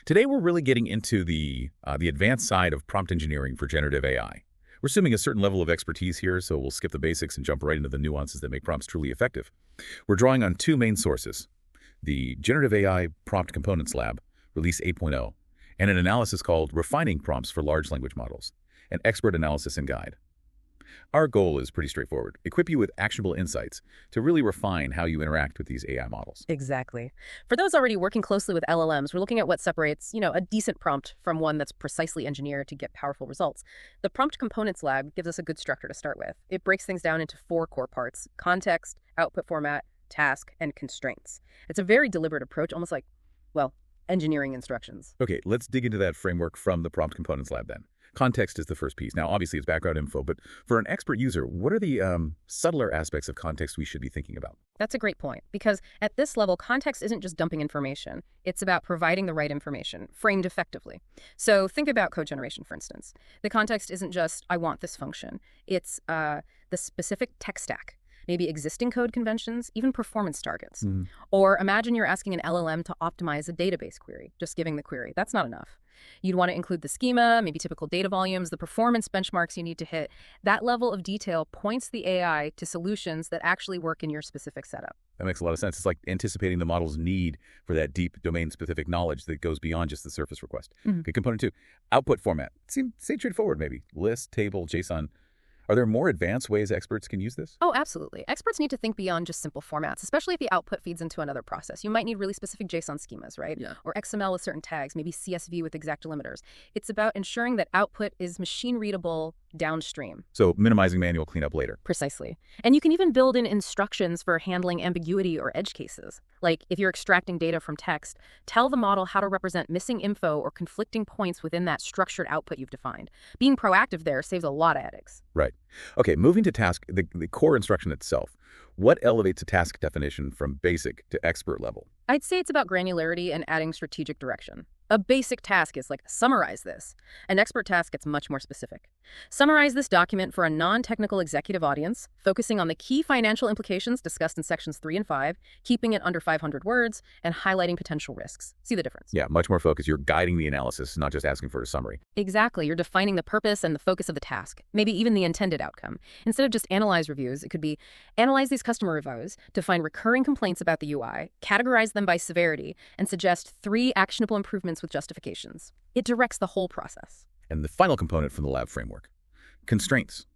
Today, we're really getting into the advanced side of prompt engineering for generative AI. We're assuming a certain level of expertise here, so we'll skip the basics and jump right into the nuances that make prompts truly effective. We're drawing on two main sources: the Generative AI Prompt Components Lab, Release 8.0, and an analysis called Refining Prompts for Large Language Models, an expert analysis and guide. Our goal is pretty straightforward: equip you with actionable insights to really refine how you interact with these AI models. Exactly. For those already working closely with LLMs, we're looking at what separates, a decent prompt from one that's precisely engineered to get powerful results. The Prompt Components Lab gives us a good structure to start with. It breaks things down into four core parts: context, output format, task, and constraints. It's a very deliberate approach, almost like, engineering instructions. Okay, let's dig into that framework from the Prompt Components Lab then. Context is the first piece. Now, obviously, it's background info, but for an expert user, what are the subtler aspects of context we should be thinking about? That's a great point, because at this level, context isn't just dumping information. It's about providing the right information, framed effectively. So think about code generation, for instance. The context isn't just, I want this function. It's the specific tech stack, maybe existing code conventions, even performance targets. Or imagine you're asking an LLM to optimize a database query, just giving the query. That's not enough. You'd want to include the schema, maybe typical data volumes, the performance benchmarks you need to hit. That level of detail points the AI to solutions that actually work in your specific setup. That makes a lot of sense. It's like anticipating the model's need for that deep domain-specific knowledge that goes beyond just the surface request. Okay, component two, output format. Seems straightforward, maybe. List, table, JSON. Are there more advanced ways experts can use this? Oh, absolutely. Experts need to think beyond just simple formats, especially if the output feeds into another process. You might need really specific JSON schemas, right? Yeah. Or XML with certain tags, maybe CSV with exact delimiters. It's about ensuring that output is machine readable downstream. So minimizing manual cleanup later. Precisely. And you can even build in instructions for handling ambiguity or edge cases. Like if you're extracting data from text, tell the model how to represent missing info or conflicting points within that structured output you've defined. Being proactive there saves a lot of headaches. Right. Okay, moving to task, the core instruction itself. What elevates a task definition from basic to expert level? I'd say it's about granularity and adding strategic direction. A basic task is like, summarize this. An expert task gets much more specific. Summarize this document for a non-technical executive audience, focusing on the key financial implications discussed in sections 3 and 5, keeping it under 500 words, and highlighting potential risks. See the difference? Yeah, much more focused. You're guiding the analysis, not just asking for a summary. Exactly. You're defining the purpose and the focus of the task, maybe even the intended outcome. Instead of just analyze reviews, it could be analyze these customer reviews to find recurring complaints about the UI, categorize them by severity, and suggest 3 actionable improvements with justifications. It directs the whole process. And the final component from the lab framework: constraints.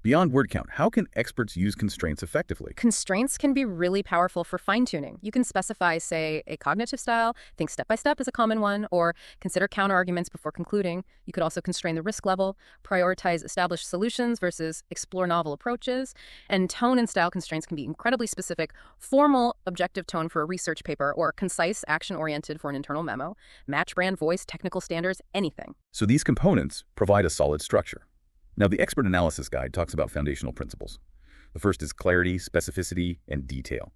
Beyond word count, how can experts use constraints effectively? Constraints can be really powerful for fine-tuning. You can specify, say, a cognitive style, think step-by-step is a common one, or consider counterarguments before concluding. You could also constrain the risk level, prioritize established solutions versus explore novel approaches, and tone and style constraints can be incredibly specific: formal, objective tone for a research paper, or concise, action-oriented for an internal memo, match brand voice, technical standards, anything. So these components provide a solid structure. Now, the Expert Analysis Guide talks about foundational principles. The first is clarity, specificity, and detail.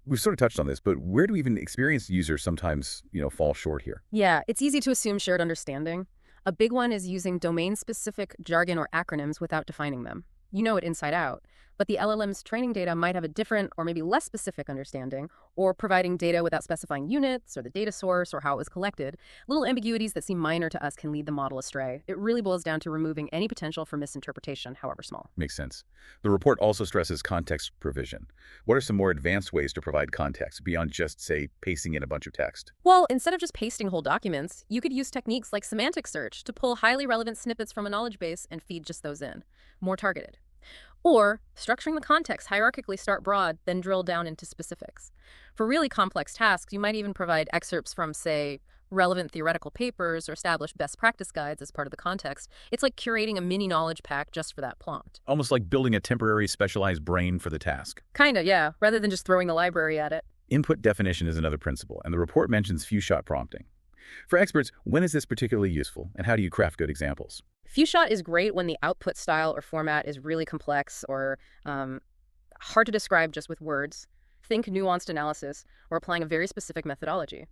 We've sort of touched on this, but where do even experienced users sometimes, fall short here? Yeah, it's easy to assume shared understanding. A big one is using domain-specific jargon or acronyms without defining them. You know it inside out, but the LLM's training data might have a different or maybe less specific understanding, or providing data without specifying units or the data source or how it was collected. Little ambiguities that seem minor to us can lead the model astray. It really boils down to removing any potential for misinterpretation, however small. Makes sense. The report also stresses context provision. What are some more advanced ways to provide context beyond just, say, pasting in a bunch of text? Well, instead of just pasting whole documents, you could use techniques like semantic search to pull highly relevant snippets from a knowledge base and feed just those in. More targeted. Or structuring the context hierarchically, start broad, then drill down into specifics. For really complex tasks, you might even provide excerpts from, say, relevant theoretical papers or established best practice guides as part of the context. It's like curating a mini knowledge pack just for that prompt. Almost like building a temporary specialized brain for the task. Kinda, yeah, rather than just throwing the library at it. Input definition is another principle, and the report mentions few-shot prompting. For experts, when is this particularly useful, and how do you craft good examples? Few-shot is great when the output style or format is really complex or hard to describe just with words. Think nuanced analysis or applying a very specific methodology.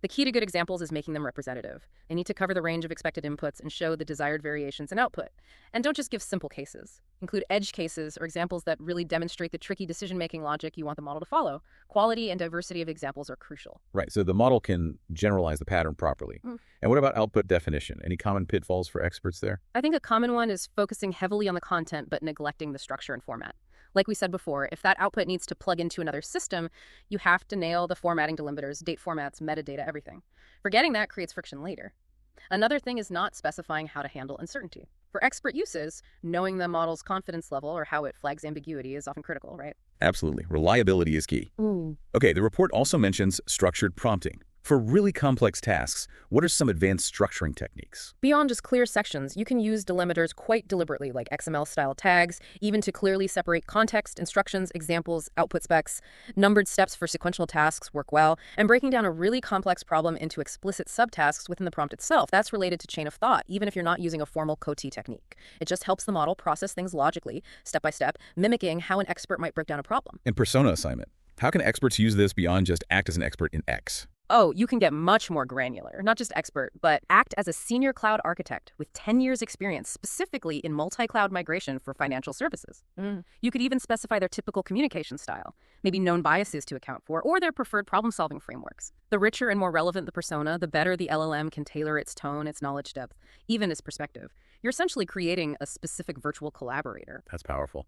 The key to good examples is making them representative. They need to cover the range of expected inputs and show the desired variations in output. And don't just give simple cases. Include edge cases or examples that really demonstrate the tricky decision-making logic you want the model to follow. Quality and diversity of examples are crucial. Right, so the model can generalize the pattern properly. And what about output definition? Any common pitfalls for experts there? I think a common one is focusing heavily on the content but neglecting the structure and format. Like we said before, if that output needs to plug into another system, you have to nail the formatting delimiters, date formats, metadata, everything. Forgetting that creates friction later. Another thing is not specifying how to handle uncertainty. For expert uses, knowing the model's confidence level or how it flags ambiguity is often critical, right? Absolutely. Reliability is key. Okay, the report also mentions structured prompting. For really complex tasks, what are some advanced structuring techniques? Beyond just clear sections, you can use delimiters quite deliberately, like XML-style tags, even to clearly separate context, instructions, examples, output specs. Numbered steps for sequential tasks work well, and breaking down a really complex problem into explicit subtasks within the prompt itself, that's related to chain of thought, even if you're not using a formal COTI technique. It just helps the model process things logically, step by step, mimicking how an expert might break down a problem. And persona assignment. How can experts use this beyond just act as an expert in X? Oh, you can get much more granular, not just expert, but act as a senior cloud architect with 10 years experience specifically in multi-cloud migration for financial services. You could even specify their typical communication style, maybe known biases to account for, or their preferred problem-solving frameworks. The richer and more relevant the persona, the better the LLM can tailor its tone, its knowledge depth, even its perspective. You're essentially creating a specific virtual collaborator. That's powerful.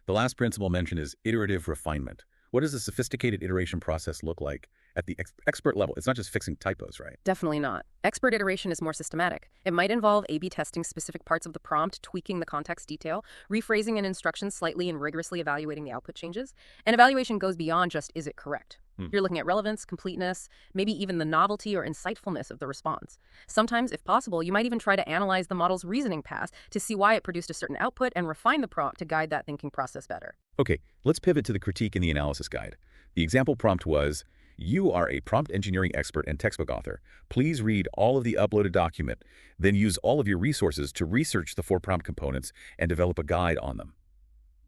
The last principle mentioned is iterative refinement. What does a sophisticated iteration process look like at the expert level? It's not just fixing typos, right? Definitely not. Expert iteration is more systematic. It might involve A/B testing specific parts of the prompt, tweaking the context detail, rephrasing an instruction slightly, and rigorously evaluating the output changes. And evaluation goes beyond just, is it correct? You're looking at relevance, completeness, maybe even the novelty or insightfulness of the response. Sometimes, if possible, you might even try to analyze the model's reasoning path to see why it produced a certain output and refine the prompt to guide that thinking process better. Okay, let's pivot to the critique in the analysis guide. The example prompt was, you are a prompt engineering expert and textbook author. Please read all of the uploaded document, then use all of your resources to research the 4 prompt components and develop a guide on them.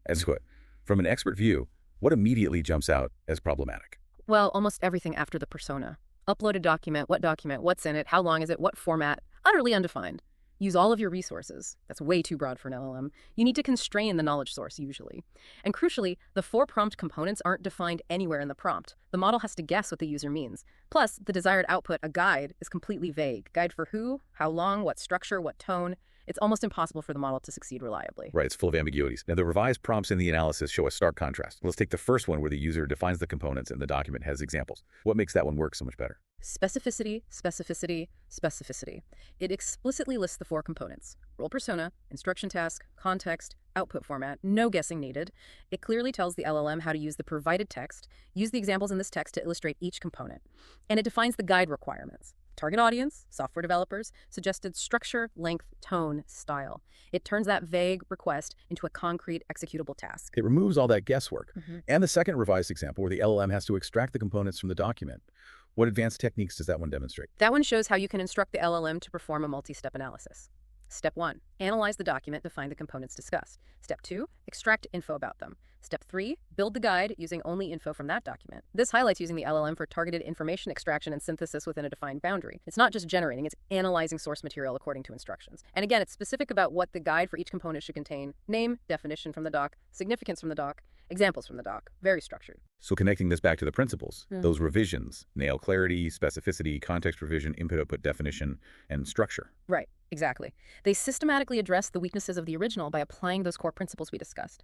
As what? From an expert view, what immediately jumps out as problematic? Well, almost everything after the persona. Uploaded document, what's in it, how long is it, what format, utterly undefined. Use all of your resources. That's way too broad for an LLM. You need to constrain the knowledge source, usually. And crucially, the 4 prompt components aren't defined anywhere in the prompt. The model has to guess what the user means. Plus, the desired output, a guide, is completely vague. Guide for who, how long, what structure, what tone. It's almost impossible for the model to succeed reliably. Right, it's full of ambiguities. Now, the revised prompts in the analysis show a stark contrast. Let's take the first one where the user defines the components and the document has examples. What makes that one work so much better? Specificity, specificity, specificity. It explicitly lists the 4 components: role persona, instruction task, context, output format, no guessing needed. It clearly tells the LLM how to use the provided text, use the examples in this text to illustrate each component. And it defines the guide requirements: target audience, software developers, suggested structure, length, tone, style. It turns that vague request into a concrete executable task. It removes all that guesswork. And the second revised example where the LLM has to extract the components from the document. What advanced techniques does that one demonstrate? That one shows how you can instruct the LLM to perform a multi-step analysis. Step 1, analyze the document to find the components discussed. Step 2, extract info about them. Step 3, build the guide using only info from that document. This highlights using the LLM for targeted information extraction and synthesis within a defined boundary. It's not just generating, it's analyzing source material according to instructions. And again, it's specific about what the guide for each component should contain: name, definition from the doc, significance from the doc, examples from the doc. Very structured. So connecting this back to the principles, those revisions, nail clarity, specificity, context revision, input-output definition, and structure. Right, exactly. They systematically address the weaknesses of the original by applying those core principles we discussed.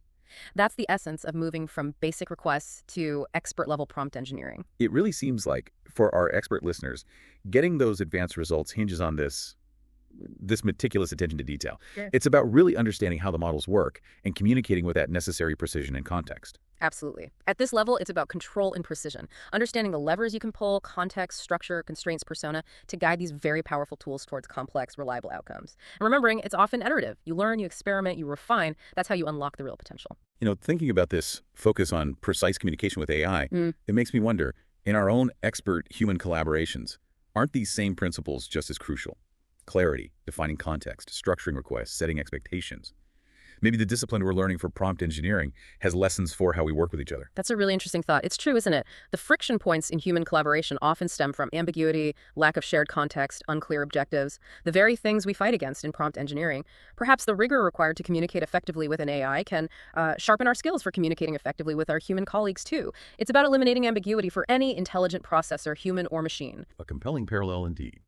That's the essence of moving from basic requests to expert-level prompt engineering. It really seems like, for our expert listeners, getting those advanced results hinges on this meticulous attention to detail. Sure. It's about really understanding how the models work and communicating with that necessary precision and context. Absolutely. At this level, it's about control and precision, understanding the levers you can pull, context, structure, constraints, persona, to guide these very powerful tools towards complex, reliable outcomes. And remembering, it's often iterative. You learn, you experiment, you refine. That's how you unlock the real potential. You know, thinking about this focus on precise communication with AI, it makes me wonder, in our own expert human collaborations, aren't these same principles just as crucial? Clarity, defining context, structuring requests, setting expectations. Maybe the discipline we're learning for prompt engineering has lessons for how we work with each other. That's a really interesting thought. It's true, isn't it? The friction points in human collaboration often stem from ambiguity, lack of shared context, unclear objectives, the very things we fight against in prompt engineering. Perhaps the rigor required to communicate effectively with an AI can sharpen our skills for communicating effectively with our human colleagues, too. It's about eliminating ambiguity for any intelligent processor, human or machine. A compelling parallel indeed.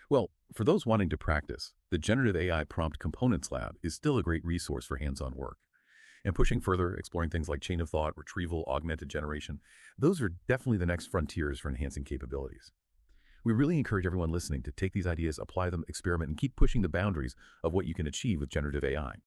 Well, for those wanting to practice, the Generative AI Prompt Components Lab is still a great resource for hands-on work. And pushing further, exploring things like chain of thought, retrieval, augmented generation, those are definitely the next frontiers for enhancing capabilities. We really encourage everyone listening to take these ideas, apply them, experiment, and keep pushing the boundaries of what you can achieve with generative AI.